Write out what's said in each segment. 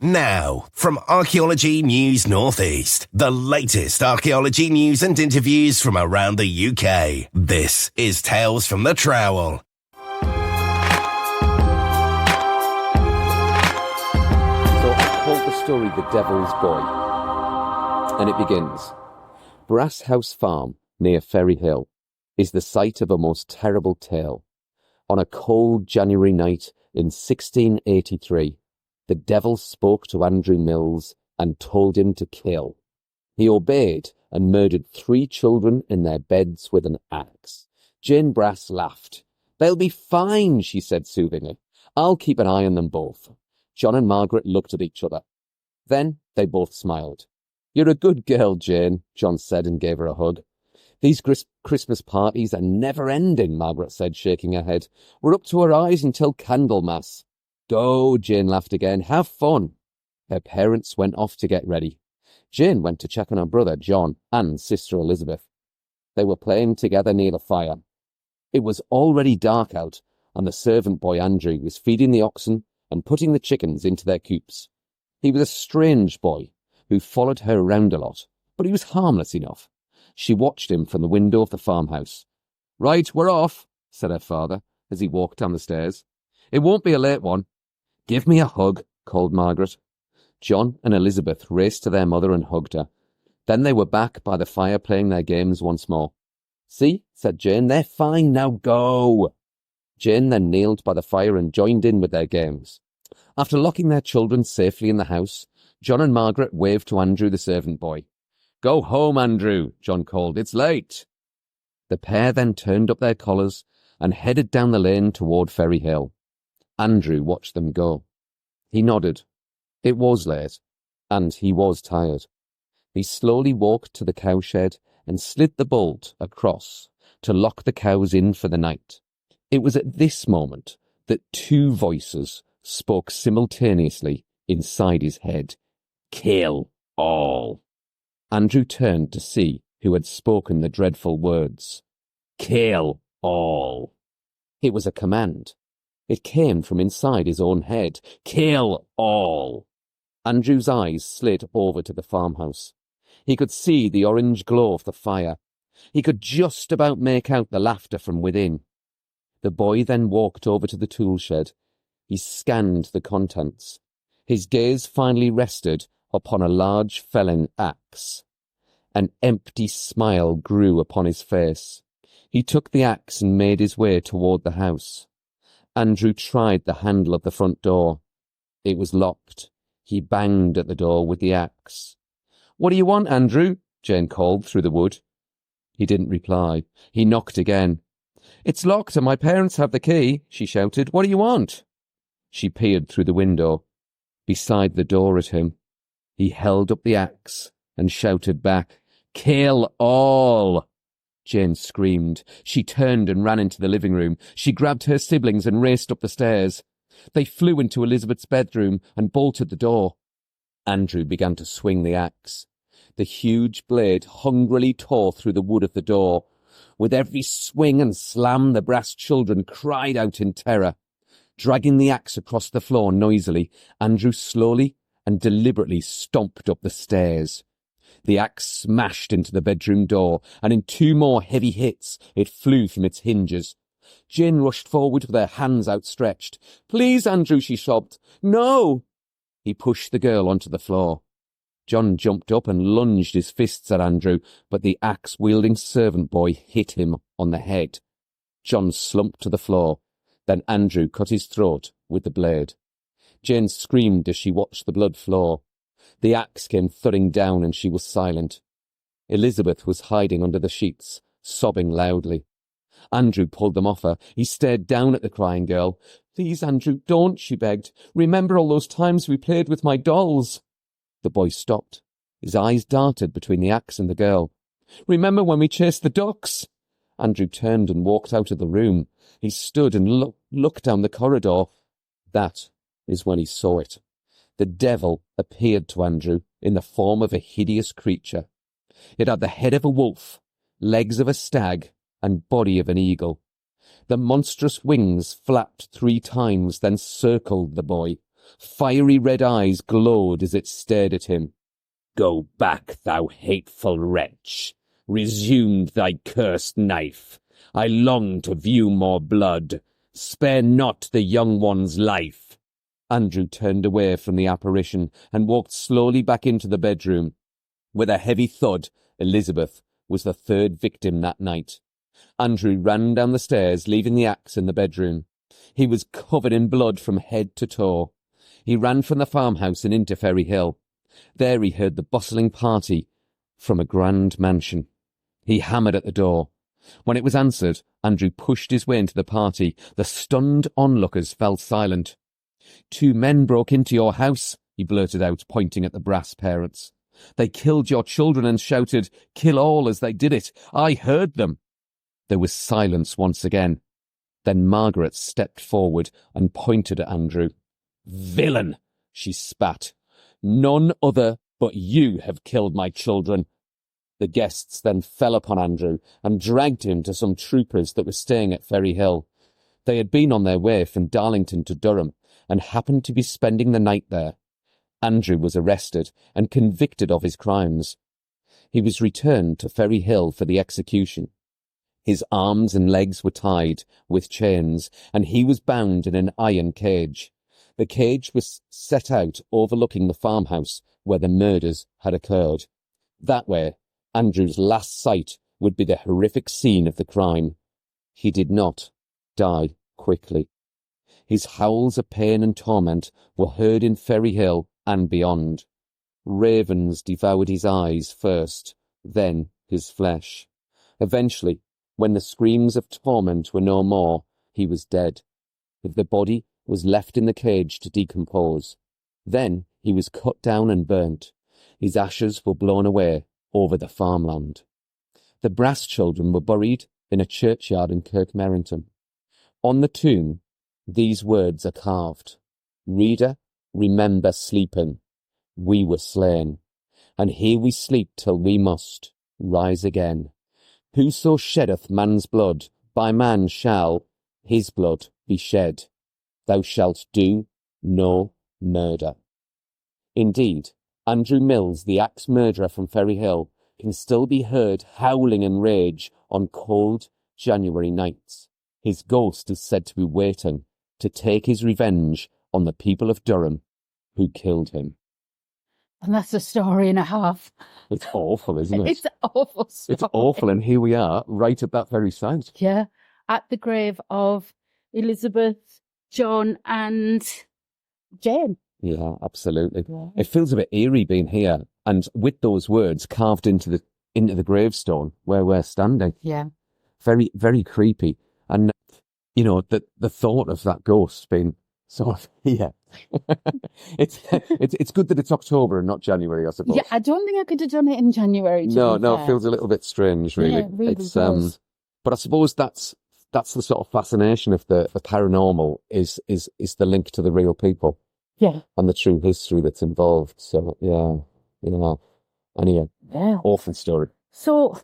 Now, from Archaeology News Northeast, the latest archaeology news and interviews from around the UK. This is Tales from the Trowel. So I called the story The Devil's Boy, and it begins. Brass House Farm, near Ferry Hill, is the site of a most terrible tale. On a cold January night in 1683, the devil spoke to Andrew Mills and told him to kill. He obeyed and murdered 3 children in their beds with an axe. Jane Brass laughed. "They'll be fine," she said soothingly. "I'll keep an eye on them both." John and Margaret looked at each other. Then they both smiled. "You're a good girl, Jane," John said and gave her a hug. "These Christmas parties are never-ending," Margaret said, shaking her head. "We're up to our eyes until Candlemas." "Go," Jane laughed again. "Have fun." Her parents went off to get ready. Jane went to check on her brother, John, and sister Elizabeth. They were playing together near the fire. It was already dark out, and the servant boy Andrew was feeding the oxen and putting the chickens into their coops. He was a strange boy who followed her around a lot, but he was harmless enough. She watched him from the window of the farmhouse. "Right, we're off," said her father as he walked down the stairs. "It won't be a late one." "Give me a hug," called Margaret. John and Elizabeth raced to their mother and hugged her. Then they were back by the fire playing their games once more. "See," said Jane, "they're fine, now go." Jane then kneeled by the fire and joined in with their games. After locking their children safely in the house, John and Margaret waved to Andrew the servant boy. "Go home, Andrew," John called. "It's late." The pair then turned up their collars and headed down the lane toward Ferry Hill. Andrew watched them go. He nodded. It was late, and he was tired. He slowly walked to the cowshed and slid the bolt across to lock the cows in for the night. It was at this moment that 2 voices spoke simultaneously inside his head. "Kill all." Andrew turned to see who had spoken the dreadful words. "Kill all." It was a command. It came from inside his own head. "Kill all." Andrew's eyes slid over to the farmhouse. He could see the orange glow of the fire. He could just about make out the laughter from within. The boy then walked over to the tool shed. He scanned the contents. His gaze finally rested upon a large felling axe. An empty smile grew upon his face. He took the axe and made his way toward the house. Andrew tried the handle of the front door. It was locked. He banged at the door with the axe. "What do you want, Andrew?" Jane called through the wood. He didn't reply. He knocked again. "It's locked and my parents have the key," she shouted. "What do you want?" She peered through the window. Beside the door at him, he held up the axe and shouted back, "Kill all!" Jane screamed. She turned and ran into the living room. She grabbed her siblings and raced up the stairs. They flew into Elizabeth's bedroom and bolted the door. Andrew began to swing the axe. The huge blade hungrily tore through the wood of the door. With every swing and slam, the Brass children cried out in terror. Dragging the axe across the floor noisily, Andrew slowly and deliberately stomped up the stairs. The axe smashed into the bedroom door, and in 2 more heavy hits, it flew from its hinges. Jane rushed forward with her hands outstretched. "Please, Andrew," she sobbed. "No!" He pushed the girl onto the floor. John jumped up and lunged his fists at Andrew, but the axe-wielding servant boy hit him on the head. John slumped to the floor. Then Andrew cut his throat with the blade. Jane screamed as she watched the blood flow. The axe came thudding down and she was silent. Elizabeth was hiding under the sheets, sobbing loudly. Andrew pulled them off her. He stared down at the crying girl. "Please, Andrew, don't," she begged. "Remember all those times we played with my dolls." The boy stopped. His eyes darted between the axe and the girl. "Remember when we chased the ducks?" Andrew turned and walked out of the room. He stood and looked down the corridor. That is when he saw it. The devil appeared to Andrew in the form of a hideous creature. It had the head of a wolf, legs of a stag, and body of an eagle. The monstrous wings flapped 3 times, then circled the boy. Fiery red eyes glowed as it stared at him. "Go back, thou hateful wretch. Resume thy cursed knife. I long to view more blood. Spare not the young one's life." Andrew turned away from the apparition and walked slowly back into the bedroom. With a heavy thud, Elizabeth was the third victim that night. Andrew ran down the stairs, leaving the axe in the bedroom. He was covered in blood from head to toe. He ran from the farmhouse and into Ferry Hill. There he heard the bustling party from a grand mansion. He hammered at the door. When it was answered, Andrew pushed his way into the party. The stunned onlookers fell silent. "2 men broke into your house," he blurted out, pointing at the brass parents. "They killed your children and shouted, 'Kill all,' as they did it. I heard them." There was silence once again. Then Margaret stepped forward and pointed at Andrew. "Villain!" she spat. "None other but you have killed my children." The guests then fell upon Andrew and dragged him to some troopers that were staying at Ferry Hill. They had been on their way from Darlington to Durham and happened to be spending the night there. Andrew was arrested and convicted of his crimes. He was returned to Ferry Hill for the execution. His arms and legs were tied with chains, and he was bound in an iron cage. The cage was set out overlooking the farmhouse where the murders had occurred. That way, Andrew's last sight would be the horrific scene of the crime. He did not die quickly. His howls of pain and torment were heard in Ferry Hill and beyond. Ravens devoured his eyes first, then his flesh. Eventually, when the screams of torment were no more, he was dead. The body was left in the cage to decompose. Then he was cut down and burnt. His ashes were blown away over the farmland. The Brass children were buried in a churchyard in Kirk Merrington. On the tomb, these words are carved: "Reader, remember sleeping. We were slain, and here we sleep till we must rise again. Whoso sheddeth man's blood, by man shall his blood be shed. Thou shalt do no murder." Indeed, Andrew Mills, the axe murderer from Ferry Hill, can still be heard howling in rage on cold January nights. His ghost is said to be waiting to take his revenge on the people of Durham who killed him. And that's a story and a half. It's awful, isn't it? It's an awful story. It's awful, and here we are, right at that very site. Yeah, at the grave of Elizabeth, John and Jane. Yeah, absolutely. Yeah. It feels a bit eerie being here, and with those words carved into the gravestone where we're standing. Yeah. Very, very creepy. And, you know, the thought of that ghost being sort of here. It's good that it's October and not January, I suppose. Yeah, I don't think I could have done it in January. No, it feels a little bit strange, really. Yeah, it really does. But I suppose that's the sort of fascination of the paranormal is the link to the real people. Yeah. And the true history that's involved. So, anyway, awful story. So,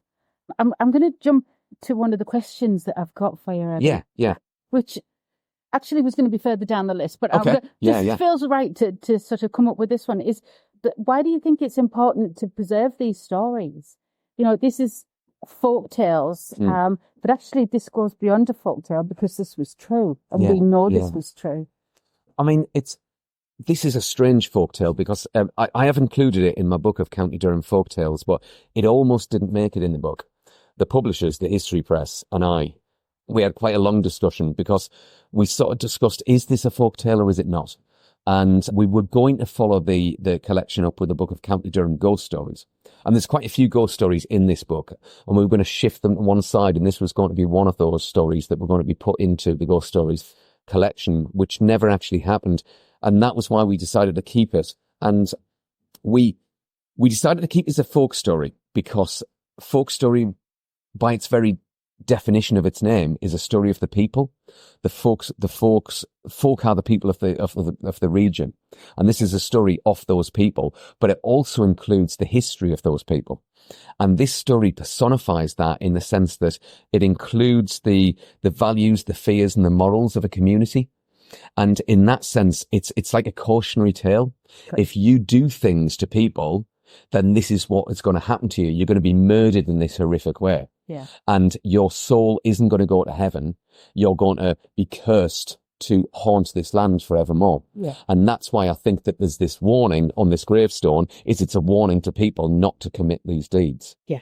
I'm going to jump to one of the questions that I've got for you, Evan, Yeah. which actually was going to be further down the list, but Okay. Feels right to sort of come up with this one. Is that why do you think it's important to preserve these stories? You know, this is folk tales, but actually this goes beyond a folk tale because this was true, and we know this was true. I mean, this is a strange folktale because I have included it in my book of County Durham folk tales, but it almost didn't make it in the book. The publishers, the History Press, and we had quite a long discussion because we sort of discussed, is this a folk tale or is it not? And we were going to follow the collection up with the book of County Durham ghost stories. And there's quite a few ghost stories in this book, and we were going to shift them to one side, and this was going to be one of those stories that were going to be put into the ghost stories collection, which never actually happened. And that was why we decided to keep it. And we decided to keep it as a folk story because folk story, by its very definition of its name, is a story of the people. The folk are the people of the region, and this is a story of those people. But it also includes the history of those people, and this story personifies that in the sense that it includes the values, the fears, and the morals of a community. And in that sense, it's like a cautionary tale. Okay. If you do things to people, then this is what is going to happen to you. You're going to be murdered in this horrific way. Yeah. And your soul isn't going to go to heaven. You're going to be cursed to haunt this land forevermore. Yeah. And that's why I think that there's this warning on this gravestone, it's a warning to people not to commit these deeds. Yeah.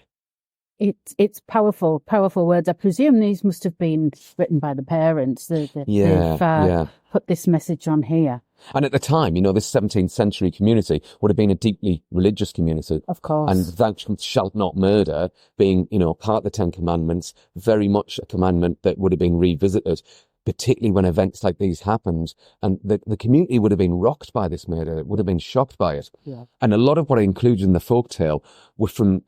It's powerful words. I presume these must have been written by the parents. They've put this message on here. And at the time, this 17th century community would have been a deeply religious community. Of course. And thou shalt not murder being, part of the 10 Commandments, very much a commandment that would have been revisited, particularly when events like these happened. And the community would have been rocked by this murder. It would have been shocked by it. Yeah. And a lot of what I included in the folktale were from,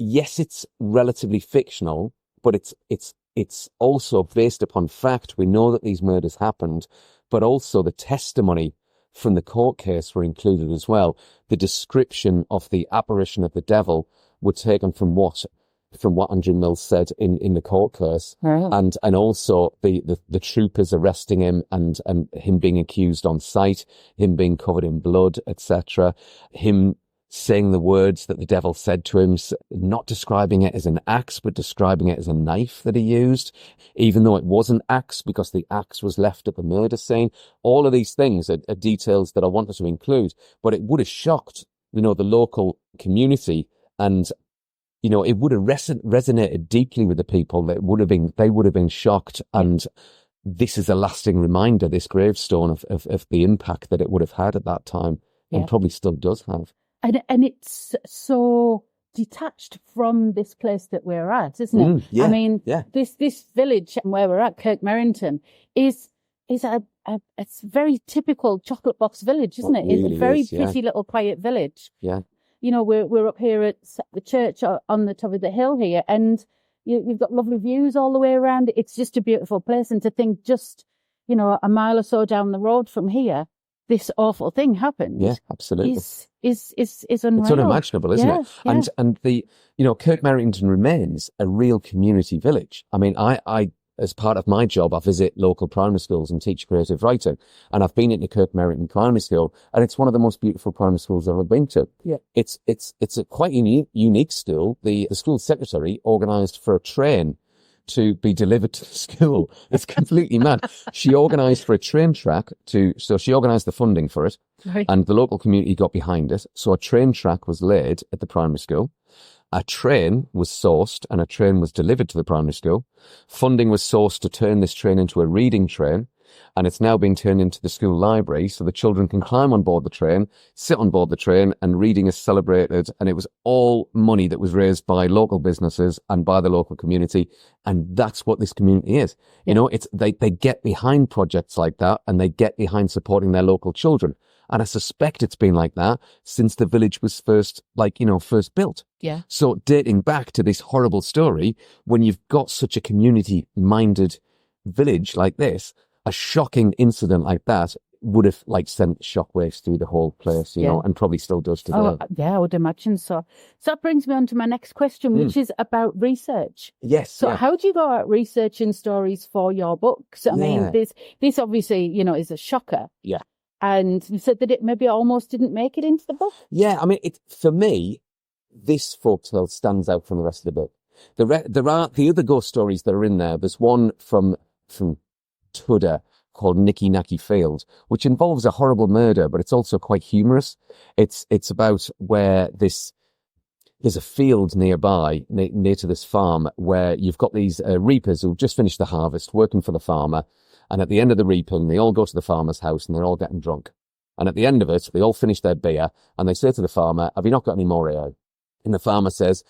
yes, it's relatively fictional, but it's also based upon fact. We know that these murders happened, but also the testimony from the court case were included as well. The description of the apparition of the devil were taken from what Andrew Mills said in the court case, and also the troopers arresting him and him being accused on sight, him being covered in blood, etc., him saying the words that the devil said to him, not describing it as an axe, but describing it as a knife that he used, even though it was an axe because the axe was left at the murder scene. All of these things are details that I wanted to include, but it would have shocked, the local community, and, it would have resonated deeply with the people. They would have been shocked. And this is a lasting reminder, this gravestone, of the impact that it would have had at that time, and probably still does have. And it's so detached from this place that we're at, isn't it? Yeah, I mean, this village where we're at, Kirk Merrington, is it's very typical chocolate box village, isn't it? Really, it's a very pretty little quiet village. Yeah. We're up here at the church on the top of the hill here, and you've got lovely views all the way around. It's just a beautiful place. And to think just, a mile or so down the road from here, this awful thing happened. Yeah, absolutely. Is unreal. It's unimaginable, isn't it? Yeah. And the Kirk Merrington remains a real community village. I mean, I as part of my job, I visit local primary schools and teach creative writing. And I've been into Kirk Merrington Primary School, and it's one of the most beautiful primary schools I've ever been to. Yeah. It's a quite unique school. The school secretary organised for a train to be delivered to the school. It's completely mad. She organised for a train track so she organised the funding for it, right, and the local community got behind it. So a train track was laid at the primary school. A train was sourced and a train was delivered to the primary school. Funding was sourced to turn this train into a reading train, and it's now being turned into the school library so the children can climb on board the train, sit on board the train, and reading is celebrated. And it was all money that was raised by local businesses and by the local community. And that's what this community is. They get behind projects like that, and they get behind supporting their local children. And I suspect it's been like that since the village was first built. Yeah. So dating back to this horrible story, when you've got such a community-minded village like this, a shocking incident like that would have sent shockwaves through the whole place, and probably still does today. Oh, yeah, I would imagine so. So that brings me on to my next question, which is about research. Yes. So how do you go out researching stories for your books? I mean, this obviously, is a shocker. Yeah. And you said that it maybe almost didn't make it into the book. Yeah, I mean, for me, this folktale stands out from the rest of the book. There are the other ghost stories that are in there. There's one from Tudor called Nicky Nacky Field, which involves a horrible murder, but it's also quite humorous. It's about where there's a field nearby, near to this farm, where you've got these reapers who've just finished the harvest, working for the farmer. And at the end of the reaping, they all go to the farmer's house and they're all getting drunk. And at the end of it, they all finish their beer and they say to the farmer, "Have you not got any more ale?" And the farmer says,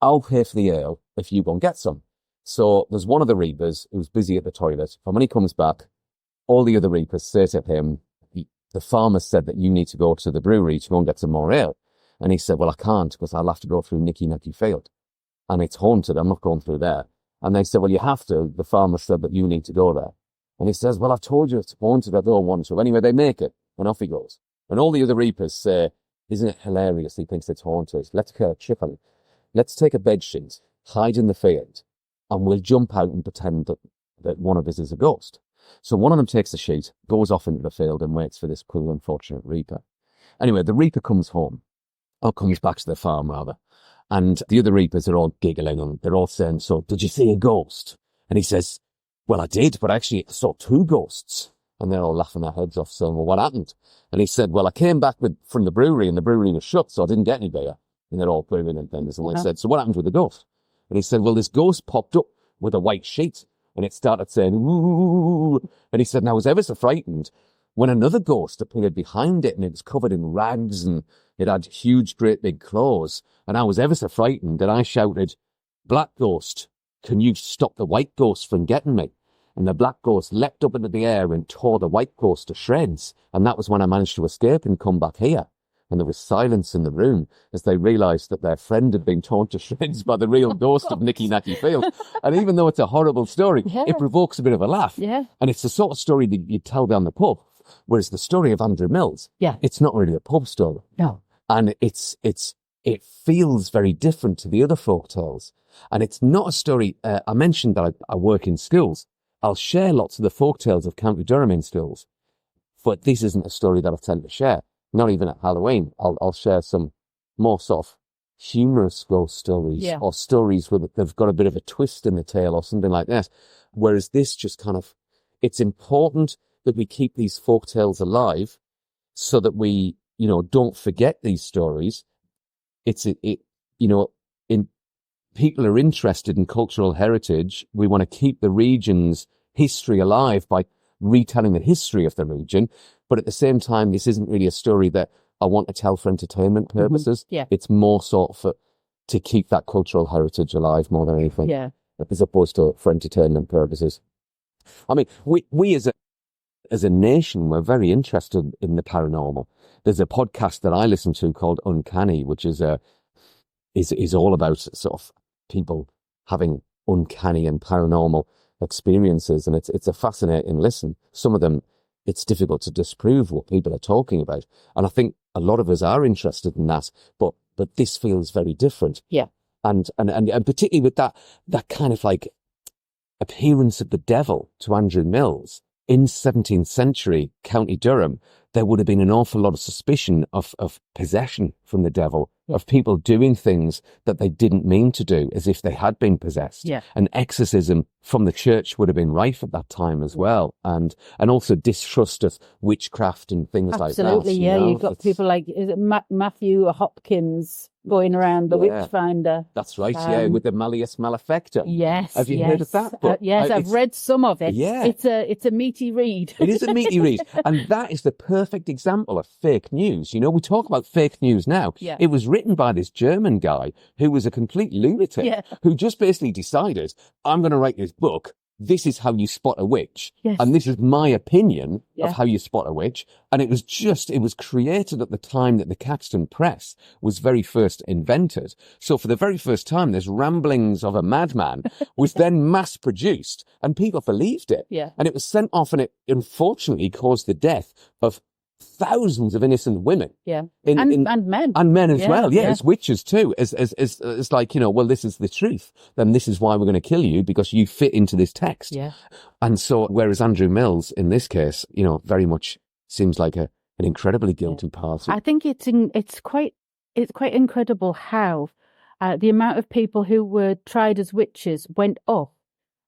"I'll pay for the ale if you go and get some." So there's one of the reapers who's busy at the toilet. And when he comes back, all the other reapers say to him, "The farmer said that you need to go to the brewery to go and get some more ale." And he said, "Well, I can't because I'll have to go through Nicky Nacky Field. And it's haunted. I'm not going through there." And they said, "Well, you have to. The farmer said that you need to go there." And he says, "Well, I've told you it's haunted. I don't want to." Anyway, they make it, and off he goes. And all the other reapers say, "Isn't it hilarious? He thinks it's haunted. Let's get a chip on it. Let's take a bedsheet, hide in the field, and we'll jump out and pretend that one of us is a ghost." So one of them takes the sheet, goes off into the field and waits for this poor unfortunate reaper. Anyway, the reaper comes home, or comes back to the farm rather, and the other reapers are all giggling and they're all saying, so did you see a ghost? And he says, well, I did, but actually I saw 2 ghosts. And they're all laughing their heads off, saying, well, what happened? And he said, well, I came back from the brewery and the brewery was shut, so I didn't get any beer. And they're all booing and things. And I said, so what happened with the ghost? And he said, well, this ghost popped up with a white sheet and it started saying, ooh. And he said, and I was ever so frightened when another ghost appeared behind it and it was covered in rags and it had huge, great big claws. And I was ever so frightened that I shouted, black ghost, can you stop the white ghost from getting me? And the black ghost leapt up into the air and tore the white ghost to shreds. And that was when I managed to escape and come back here. And there was silence in the room as they realised that their friend had been torn to shreds by the real ghost of Nicky Nacky Field. And even though it's a horrible story, it provokes a bit of a laugh. Yeah. And it's the sort of story that you tell down the pub. Whereas the story of Andrew Mills, it's not really a pub story. No. And it feels very different to the other folk tales. And it's not a story, I mentioned that I work in schools. I'll share lots of the folk tales of County Durham in schools, but this isn't a story that I tend to share. Not even at Halloween. I'll share some more sort of humorous ghost stories or stories where they've got a bit of a twist in the tale or something like that. Whereas this just kind of, it's important that we keep these folk tales alive so that we, don't forget these stories. People are interested in cultural heritage. We want to keep the region's history alive by retelling the history of the region. But at the same time, this isn't really a story that I want to tell for entertainment purposes. Mm-hmm. Yeah. It's more sort of to keep that cultural heritage alive more than anything. Yeah. As opposed to for entertainment purposes. I mean, we as a nation, we're very interested in the paranormal. There's a podcast that I listen to called Uncanny, which is all about sort of people having uncanny and paranormal experiences, and it's a fascinating listen. Some of them, it's difficult to disprove what people are talking about, and I think a lot of us are interested in that. But this feels very different. Yeah, and particularly with that kind of like appearance of the devil to Andrew Mills in 17th century County Durham, there would have been an awful lot of suspicion of possession from the devil, of people doing things that they didn't mean to do as if they had been possessed. Yeah. And exorcism from the church would have been rife at that time as well. And also distrust of witchcraft and things like that. Absolutely, yeah. You've got people like, is it Matthew Hopkins going around the witch finder? That's right, with the Malleus Malefictor. Yes. Have you heard of that book? Yes, I've read some of it. Yeah. It's a meaty read. It is a meaty read. And that is the perfect example of fake news. We talk about fake news now. Yeah. It was written by this German guy who was a complete lunatic, who just basically decided, I'm going to write this book. This is how you spot a witch. Yes. And this is my opinion of how you spot a witch. And it was created at the time that the Caxton Press was very first invented. So for the very first time, this ramblings of a madman was then mass produced and people believed it. Yeah. And it was sent off and it unfortunately caused the death of thousands of innocent women. Yeah. And men. And men as well. Yeah. As witches too. As like, well, this is the truth. Then this is why we're going to kill you because you fit into this text. Yeah. And so, whereas Andrew Mills, in this case, very much seems like an incredibly guilty party. I think it's quite incredible how the amount of people who were tried as witches went up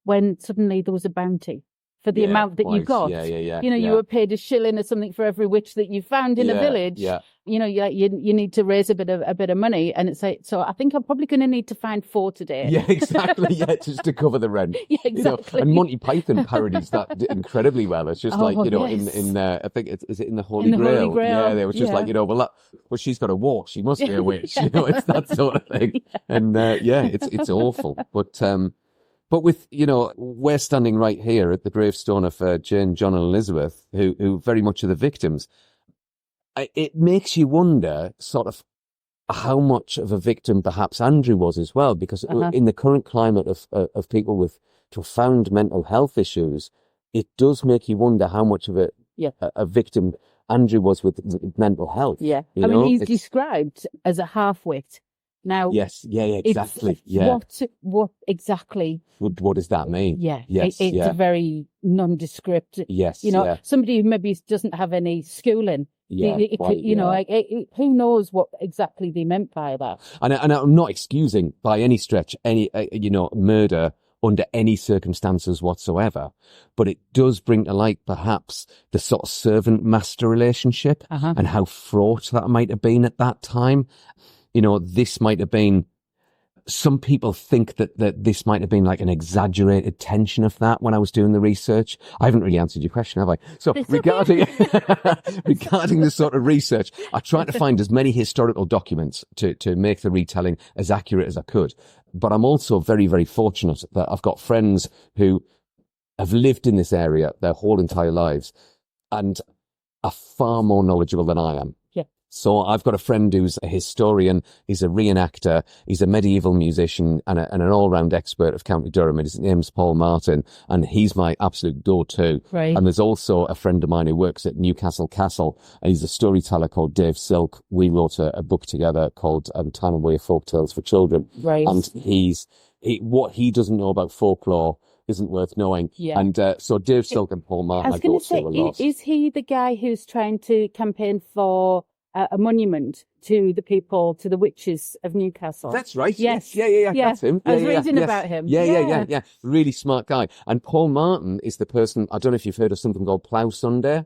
when suddenly there was a bounty. For the amount that you got. You were paid a shilling or something for every witch that you found in a village. Yeah. You need to raise a bit of money. And it's like, so I think I'm probably going to need to find 4 today. Yeah, exactly. Yeah, just to cover the rent. Yeah, exactly. And Monty Python parodies that incredibly well. It's just in I think is it in the Holy Grail? Yeah, they was just like, well, she's got a walk. She must be a witch. It's that sort of thing. Yeah. And it's awful. But with, we're standing right here at the gravestone of Jane, John and Elizabeth, who very much are the victims. It makes you wonder sort of how much of a victim perhaps Andrew was as well, because in the current climate of people with profound mental health issues, it does make you wonder how much of a victim Andrew was with mental health. Yeah. He's described as a half-wit. Now, Yes, yeah, exactly. What exactly? What does that mean? Yeah, yes, it's a very nondescript. Yes, somebody who maybe doesn't have any schooling. Yeah, Who knows what exactly they meant by that? And I'm not excusing by any stretch any murder under any circumstances whatsoever, but it does bring to light perhaps the sort of servant-master relationship and how fraught that might have been at that time. This might have been. Some people think that this might have been like an exaggerated tension of that when I was doing the research. I haven't really answered your question, have I? So regarding this sort of research, I tried to find as many historical documents to make the retelling as accurate as I could. But I'm also very, very fortunate that I've got friends who have lived in this area their whole entire lives and are far more knowledgeable than I am. So I've got a friend who's a historian, he's a reenactor, he's a medieval musician and an all-round expert of County Durham. His name's Paul Martin, and he's my absolute go-to. Right. And there's also a friend of mine who works at Newcastle Castle, and he's a storyteller called Dave Silk. We wrote a book together called Time and Way Folktales for Children. Right. And what he doesn't know about folklore isn't worth knowing. Yeah. And so Dave Silk and Paul Martin, I was going to say, is he the guy who's trying to campaign for a monument to the witches of Newcastle? That's right. Yes. Yeah. That's him. I was reading about him. Yeah. Really smart guy. And Paul Martin is the person, I don't know if you've heard of something called Plough Sunday,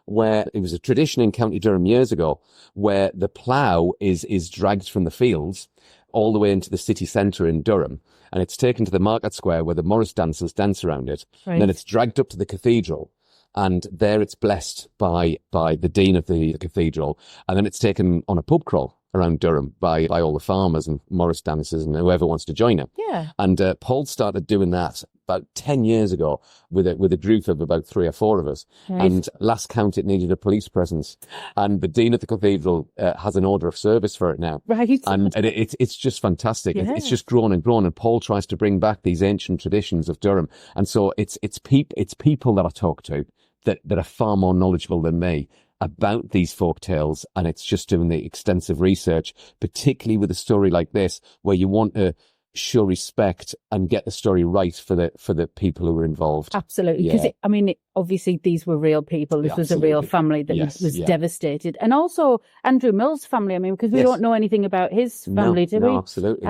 where it was a tradition in County Durham years ago, where the plough is dragged from the fields all the way into the city centre in Durham. And it's taken to the market square where the Morris dancers dance around it. Right. And then it's dragged up to the cathedral. And there it's blessed by the dean of the cathedral. And then it's taken on a pub crawl around Durham by all the farmers and Morris dancers and whoever wants to join him. Yeah. And Paul started doing that about 10 years ago with a group of about 3 or 4 of us. Right. And last count, it needed a police presence. And the dean of the cathedral has an order of service for it now. Right. And it's just fantastic. Yes. It's just grown and grown. And Paul tries to bring back these ancient traditions of Durham. And so it's people that I talk to that are far more knowledgeable than me about these folk tales, and it's just doing the extensive research, particularly with a story like this, where you want to show respect and get the story right for the people who were involved. Absolutely, because obviously these were real people. This was a real family that was devastated, and also Andrew Mill's family. I mean, because we don't know anything about his family, do we? No, absolutely.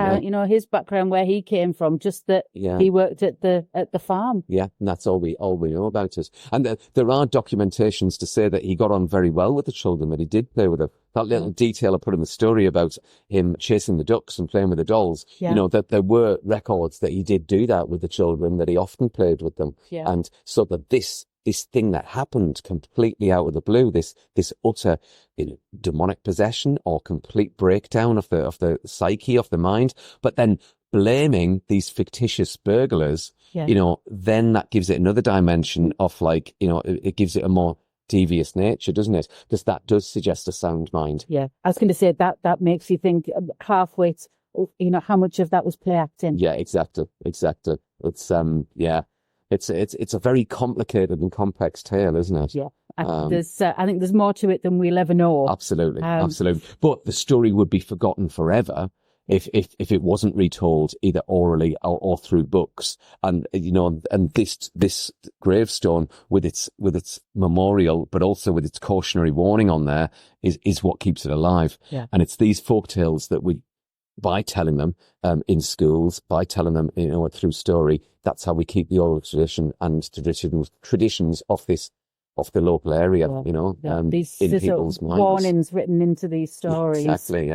His background, where he came from, just that he worked at the farm. Yeah, and that's all we know about it. And there are documentations to say that he got on very well with the children, that he did play with them. That little detail I put in the story about him chasing the ducks and playing with the dolls, that there were records that he did do that with the children, that he often played with them. Yeah. And so that this thing that happened completely out of the blue, this utter demonic possession or complete breakdown of the psyche, of the mind, but then blaming these fictitious burglars, then that gives it another dimension of it gives it a more devious nature, doesn't it? Because that does suggest a sound mind. Yeah, I was going to say that makes you think halfway, how much of that was play acting. Yeah, exactly. It's it's a very complicated and complex tale, isn't it? Yeah, I think there's more to it than we'll ever know. Absolutely. But the story would be forgotten forever if it wasn't retold either orally or through books. And and this gravestone with its memorial, but also with its cautionary warning on there, is what keeps it alive. Yeah. And it's these folk tales that by telling them in schools, by telling them through story, that's how we keep the oral tradition and traditions of the local area. These in people's minds. Warnings written into these stories. Exactly.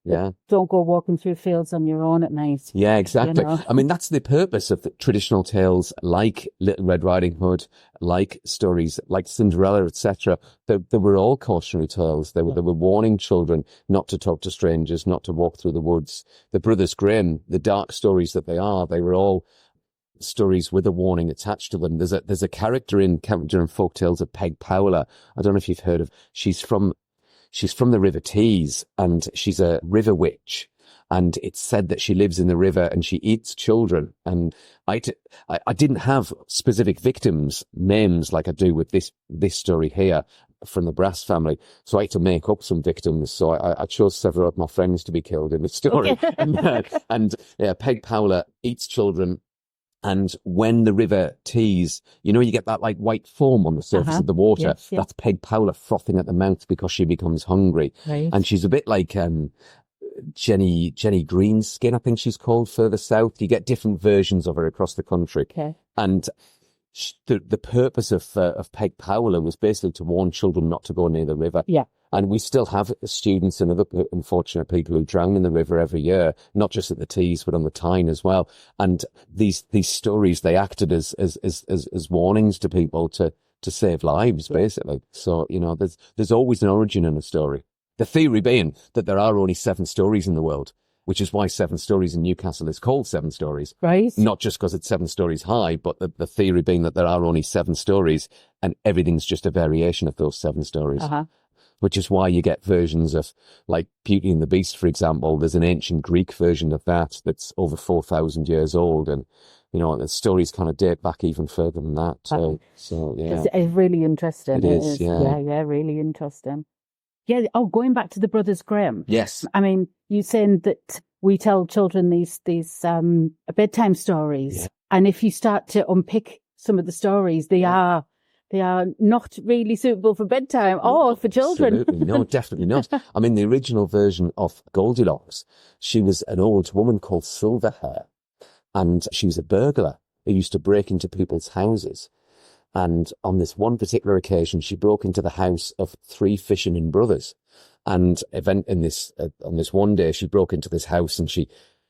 Yeah. Don't go walking through fields on your own at night. Yeah, exactly. I mean, that's the purpose of the traditional tales like Little Red Riding Hood, like stories like Cinderella, etc. They were all cautionary tales. They were warning children not to talk to strangers, not to walk through the woods. The Brothers Grimm, the dark stories that they were all stories with a warning attached to them. There's a character in County Durham folk tales of Peg Powler. I don't know if you've heard of. She's from the River Tees, and she's a river witch. And it's said that she lives in the river and she eats children. And I didn't have specific victims' names like I do with this story here. from the Brass family. So I had to make up some victims. So I chose several of my friends to be killed in the story. Okay. and Peg Powler eats children. And when the river tees, you get that like white foam on the surface of the water. Yes, yes. That's Peg Powler frothing at the mouth because she becomes hungry. Right. And she's a bit like Jenny Greenskin, I think she's called, further south. You get different versions of her across the country. Okay. And the purpose of Peg Powler was basically to warn children not to go near the river. Yeah. And we still have students and other unfortunate people who drown in the river every year, not just at the Tees, but on the Tyne as well. And these stories, they acted as warnings to people to save lives, basically. So, there's always an origin in a story. The theory being that there are only 7 stories in the world, which is why 7 Stories in Newcastle is called 7 Stories. Right. Not just because it's 7 stories high, but the theory being that there are only 7 stories and everything's just a variation of those 7 stories. Which is why you get versions of, like, Beauty and the Beast, for example. There's an ancient Greek version of that that's over 4,000 years old. And, the stories kind of date back even further than that. So, yeah. It's really interesting. It is, yeah. Yeah, really interesting. Yeah. Oh, going back to the Brothers Grimm. Yes. I mean, you're saying that we tell children these bedtime stories. Yeah. And if you start to unpick some of the stories, they are not really suitable for bedtime or for children. Absolutely. No, definitely not. I mean, the original version of Goldilocks, she was an old woman called Silverhair, and she was a burglar who used to break into people's houses. And on this one particular occasion, she broke into the house of 3 fishermen brothers. And on this one day, she broke into this house and she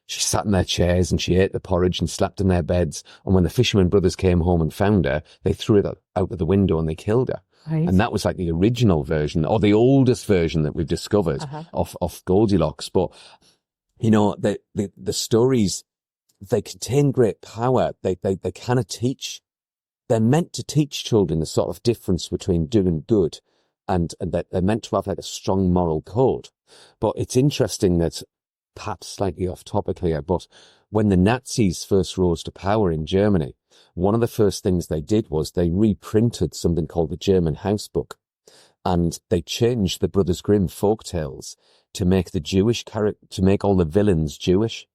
sat in their chairs and she ate the porridge and slept in their beds. And when the fishermen brothers came home and found her, they threw her out of the window and they killed her. Right. And that was like the original version, or the oldest version that we've discovered of Goldilocks. But, the stories, they contain great power. They kind of teach. They're meant to teach children the sort of difference between doing good and that they're meant to have like a strong moral code. But it's interesting that, perhaps slightly off topic here, but when the Nazis first rose to power in Germany, one of the first things they did was they reprinted something called the German House Book, and they changed the Brothers Grimm folk tales to make to make all the villains Jewish,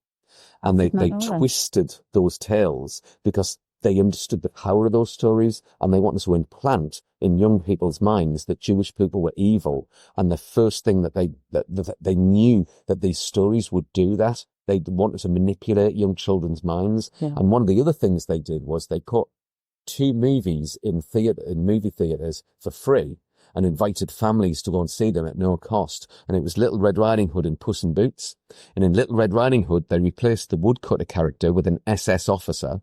and they twisted those tales because they understood the power of those stories, and they wanted to implant in young people's minds that Jewish people were evil. And the first thing that they knew that these stories would do that. They wanted to manipulate young children's minds. Yeah. And one of the other things they did was they put 2 movies in movie theaters for free and invited families to go and see them at no cost. And it was Little Red Riding Hood and Puss in Boots. And in Little Red Riding Hood, they replaced the woodcutter character with an SS officer,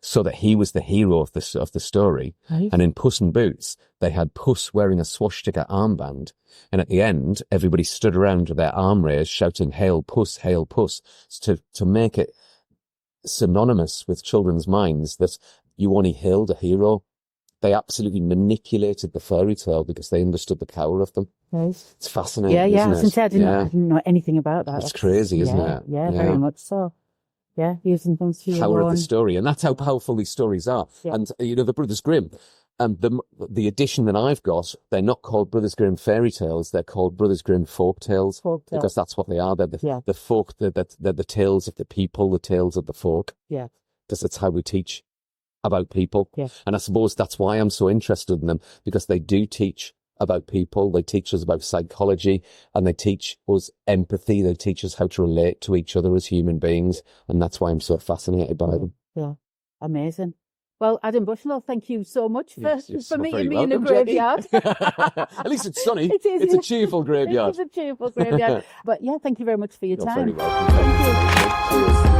so that he was the hero of the story. Right. And in Puss in Boots, they had Puss wearing a swastika armband. And at the end, everybody stood around with their arm raised, shouting, "Hail Puss, hail Puss," to make it synonymous with children's minds that you only hailed a hero. They absolutely manipulated the fairy tale because they understood the power of them. Right. It's fascinating. Yeah, isn't it? I didn't know anything about that. It's crazy, isn't it? Yeah, very much so. Yeah, using things to power of the story, and that's how powerful these stories are. Yeah. And the Brothers Grimm, the edition that I've got, they're not called Brothers Grimm fairy tales; they're called Brothers Grimm folk tales, because that's what they are. They're the folk. They're the tales of the people, the tales of the folk. Yeah, because that's how we teach about people. Yeah, and I suppose that's why I'm so interested in them, because they do teach about people. They teach us about psychology, and they teach us empathy. They teach us how to relate to each other as human beings, and that's why I'm so fascinated by them. Yeah, amazing. Well, Adam Bushnell, thank you so much for meeting me in a welcome, graveyard. At least it's sunny. It is. It's a cheerful graveyard. It is a cheerful graveyard. But yeah, thank you very much for your time. You're very welcome. Thank you. Cheers.